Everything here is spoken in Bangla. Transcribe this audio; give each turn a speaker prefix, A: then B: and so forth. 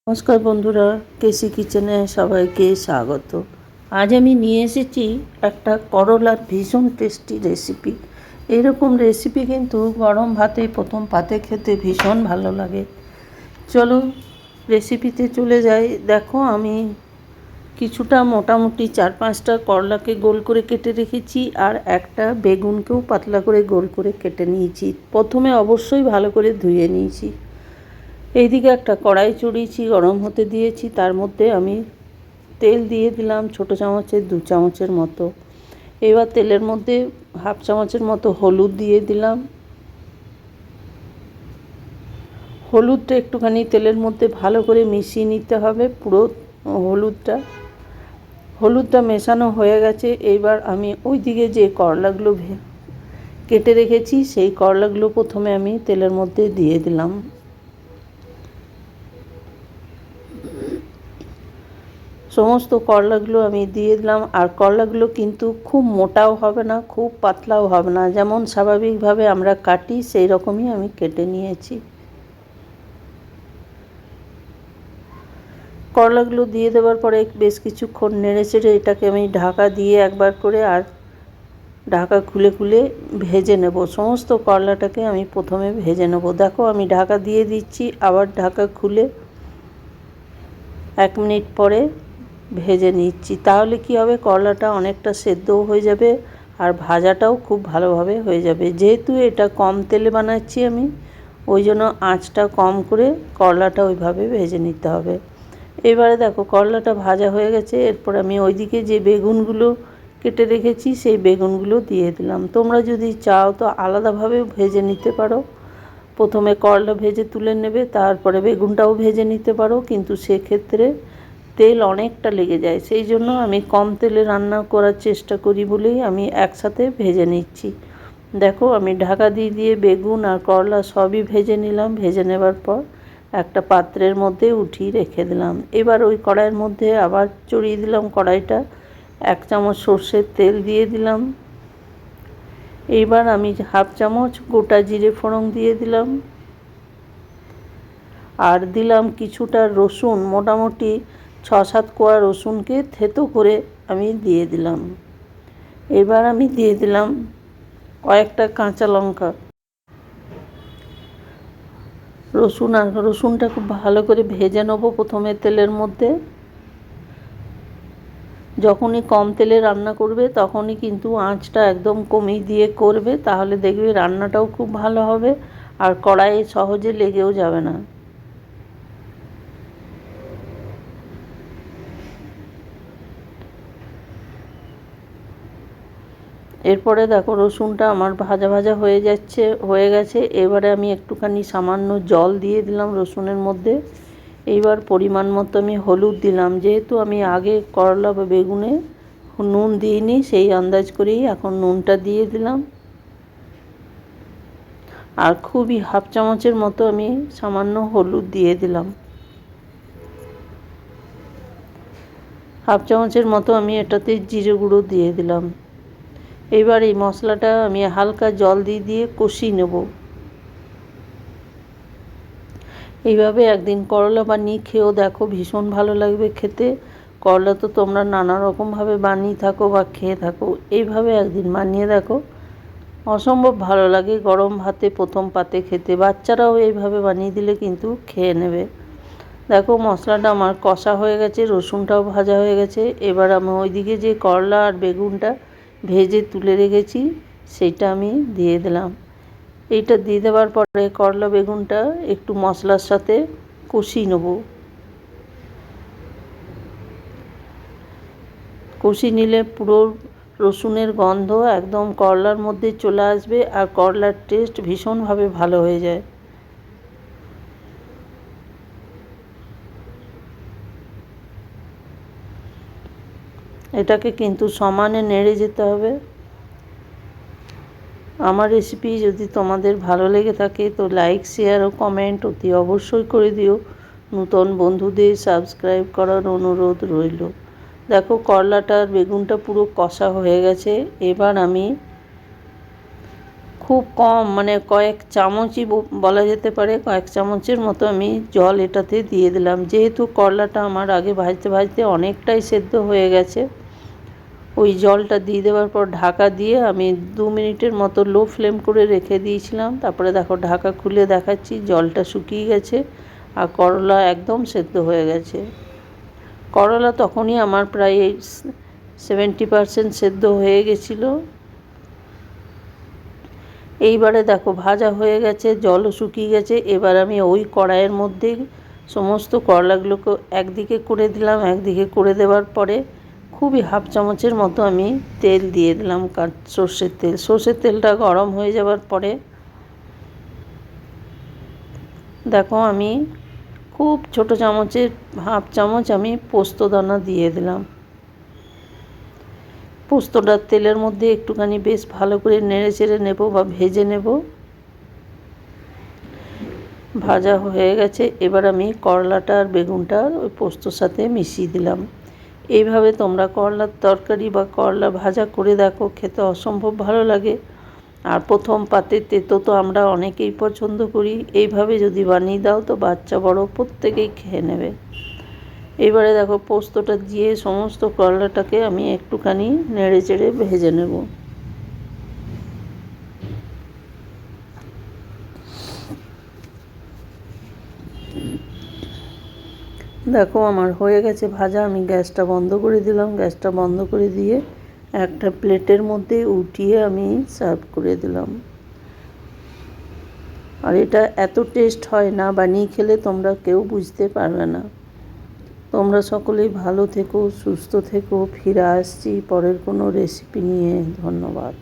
A: নমস্কার বন্ধুরা, কেসি কিচেনে সবাইকে স্বাগত। আজ আমি নিয়ে এসেছি একটা করলার ভীষণ টেস্টি রেসিপি। এরকম রেসিপি কিন্তু গরম ভাতে প্রথম পাতে খেতে ভীষণ ভালো লাগে। চলো রেসিপিতে চলে যাই। দেখো, আমি কিছুটা মোটামুটি 4-5টা করলাকে গোল করে কেটে রেখেছি, আর একটা বেগুনকেও পাতলা করে গোল করে কেটে নিয়েছি। প্রথমে অবশ্যই ভালো করে ধুয়ে নিয়েছি। এইদিকে একটা কড়াই চড়িয়েছি, গরম হতে দিয়েছি। তার মধ্যে আমি তেল দিয়ে দিলাম ছোটো চামচের 2 চামচের মতো। এবার তেলের মধ্যে হাফ চামচের মতো হলুদ দিয়ে দিলাম। হলুদটা একটুখানি তেলের মধ্যে ভালো করে মিশিয়ে নিতে হবে, পুরো হলুদটা মেশানো হয়ে গেছে। এইবার আমি ওইদিকে যে করলাগুলো কেটে রেখেছি সেই করলাগুলো প্রথমে আমি তেলের মধ্যে দিয়ে দিলাম। সমস্ত করলাগুলো আমি দিয়ে দিলাম। আর করলাগুলো কিন্তু খুব মোটাও হবে না, খুব পাতলাও হবে না, যেমন স্বাভাবিকভাবে আমরা কাটি সেই রকমই আমি কেটে নিয়েছি। করলাগুলো দিয়ে দেওয়ার পরে বেশ কিছুক্ষণ নেড়ে চেড়ে এটাকে আমি ঢাকা দিয়ে একবার করে আর ঢাকা খুলে খুলে ভেজে নেব। সমস্ত করলাটাকে আমি প্রথমে ভেজে নেব। দেখো, আমি ঢাকা দিয়ে দিচ্ছি, আবার ঢাকা খুলে 1 মিনিট পরে ভেজে নিচ্ছি। তাহলে কি হবে, করলাটা অনেকটা সেদ্ধও হয়ে যাবে আর ভাজাটাও খুব ভালোভাবে হয়ে যাবে। যেহেতু এটা কম তেলে বানাচ্ছি আমি, ওই জন্য আঁচটা কম করে করলাটা ওইভাবে ভেজে নিতে হবে। এবারে দেখো, করলাটা ভাজা হয়ে গেছে। এরপর আমি ওইদিকে যে বেগুনগুলো কেটে রেখেছি সেই বেগুনগুলো দিয়ে দিলাম। তোমরা যদি চাও তো আলাদাভাবেও ভেজে নিতে পারো। প্রথমে করলা ভেজে তুলে নেবে, তারপরে বেগুনটাও ভেজে নিতে পারো, কিন্তু সেক্ষেত্রে তেল অনেকটা লেগে যায়। সেই জন্য আমি কম তেলে রান্না করার চেষ্টা করি বলেই আমি একসাথে ভেজে নিচ্ছি। দেখো, আমি ঢাকা দিয়ে দিয়ে বেগুন আর করলা সবই ভেজে নিলাম। ভেজে নেবার পর একটা পাত্রের মধ্যে উঠিয়ে রেখে দিলাম। এবার ওই কড়াইয়ের মধ্যে আবার চড়িয়ে দিলাম কড়াইটা, 1 চামচ সর্ষের তেল দিয়ে দিলাম। এইবার আমি হাফ চামচ গোটা জিরে ফোড়ন দিয়ে দিলাম, আর দিলাম কিছুটা রসুন, মোটামুটি 6-7 কোয়া রসুনকে থেতো করে আমি দিয়ে দিলাম। এবার আমি দিয়ে দিলাম কয়েকটা কাঁচা লঙ্কা। রসুনটা খুব ভালো করে ভেজে নেবো প্রথমে তেলের মধ্যে। যখনই কম তেলে রান্না করবে তখনই কিন্তু আঁচটা একদম কমিয়ে দিয়ে করবে, তাহলে দেখবে রান্নাটাও খুব ভালো হবে আর কড়াইয়ে সহজে লেগেও যাবে না। এরপরে দেখো, রসুনটা আমার ভাজা ভাজা হয়ে গেছে। এবারে আমি একটুখানি সামান্য জল দিয়ে দিলাম রসুনের মধ্যে। এইবার পরিমাণ মতো আমি হলুদ দিলাম। যেহেতু আমি আগে করলা বা বেগুনে নুন দিইনি, সেই আন্দাজ করেই এখন নুনটা দিয়ে দিলাম। আর খুবই হাফ চামচের মতো আমি সামান্য হলুদ দিয়ে দিলাম। হাফ চামচের মতো আমি এটাতে জিরে গুঁড়ো দিয়ে দিলাম। এবার এই মশলাটা আমি হালকা জল দিয়ে দিয়ে কষিয়ে নেব। এইভাবে একদিন করলা বানিয়ে খেয়েও দেখো, ভীষণ ভালো লাগবে খেতে। করলা তো তোমরা নানা রকমভাবে বানিয়ে থাকো বা খেয়ে থাকো, এইভাবে একদিন বানিয়ে দেখো, অসম্ভব ভালো লাগে গরম ভাতে প্রথম পাতে খেতে। বাচ্চারাও এইভাবে বানিয়ে দিলে কিন্তু খেয়ে নেবে। দেখো, মশলাটা আমার কষা হয়ে গেছে, রসুনটাও ভাজা হয়ে গেছে। এবার আমি ওইদিকে যে করলা আর বেগুনটা ভেজে তুলে রেখেছি সেইটা আমি দিয়ে দিলাম। এইটা দিয়ে দেওয়ার পরে করলা বেগুনটা একটু মশলার সাথে কষিয়ে নেব। কষিয়ে নিলে পুরো রসুনের গন্ধ একদম করলার মধ্যে চলে আসবে আর করলার টেস্ট ভীষণভাবে ভালো হয়ে যায়। এটাকে কিন্তু সমানে নেড়ে যেতে হবে। আমার রেসিপি যদি তোমাদের ভালো লেগে থাকে তো লাইক, শেয়ার ও কমেন্ট অতি অবশ্যই করে দিও। নতুন বন্ধুদের সাবস্ক্রাইব করার অনুরোধ রইল। দেখো, করলাটা আর বেগুনটা পুরো কষা হয়ে গেছে। এবার আমি খুব কম, মানে কয়েক চামচই বলা যেতে পারে, কয়েক চামচের মতো আমি জল এটাতে দিয়ে দিলাম। যেহেতু করলাটা আমার আগে ভাজতে ভাজতে অনেকটাই সেদ্ধ হয়ে গেছে, ওই জলটা দিয়ে দেওয়ার পর ঢাকা দিয়ে আমি 2 মিনিটের মতো লো ফ্লেম করে রেখে দিয়েছিলাম। তারপরে দেখো ঢাকা খুলে দেখাচ্ছি, জলটা শুকিয়ে গেছে আর করলা একদম সেদ্ধ হয়ে গেছে। করলা তখনই আমার প্রায় 70% সেদ্ধ হয়ে গেছিলো। এইবারে দেখো ভাজা হয়ে গেছে, জলও শুকিয়ে গেছে। এবার আমি ওই কড়াইয়ের মধ্যে সমস্ত করলাগুলোকে একদিকে করে দিলাম। একদিকে করে দেওয়ার পরে খুবই হাফ চামচের মতো আমি তেল দিয়ে দিলাম, সর্ষের তেল। সর্ষের তেলটা গরম হয়ে যাওয়ার পরে দেখো আমি খুব ছোট চামচের হাফ চামচ আমি পোস্তদানা দিয়ে দিলাম। পোস্তটা তেলের মধ্যে একটুখানি বেশ ভালো করে নেড়ে চেড়ে নেব বা ভেজে নেব। ভাজা হয়ে গেছে, এবার আমি করলাটা আর বেগুনটা ওই পোস্তর সাথে মিশিয়ে দিলাম। এইভাবে তোমরা করলার তরকারি বা করলা ভাজা করে দেখো, খেতে অসম্ভব ভালো লাগে। আর প্রথম পাতের তেতো তো আমরা অনেকেই পছন্দ করি। এইভাবে যদি বানিয়ে দাও তো বাচ্চা বড় প্রত্যেকেই খেয়ে নেবে। এবারে দেখো পোস্তটা দিয়ে সমস্ত করলাটাকে আমি একটুখানি নেড়ে চেড়ে ভেজে নেব। দেখো আমার হয়ে গেছে ভাজা। আমি গ্যাসটা বন্ধ করে দিলাম। গ্যাসটা বন্ধ করে দিয়ে একটা প্লেটের মধ্যে উঠিয়ে আমি সার্ভ করে দিলাম। আর এটা এত টেস্ট হয় না, বানিয়ে খেলে তোমরা কেউ বুঝতে পারবে না। তোমরা সকলেই ভালো থেকো, সুস্থ থেকো। ফিরে আসছি পরের কোনো রেসিপি নিয়ে। ধন্যবাদ।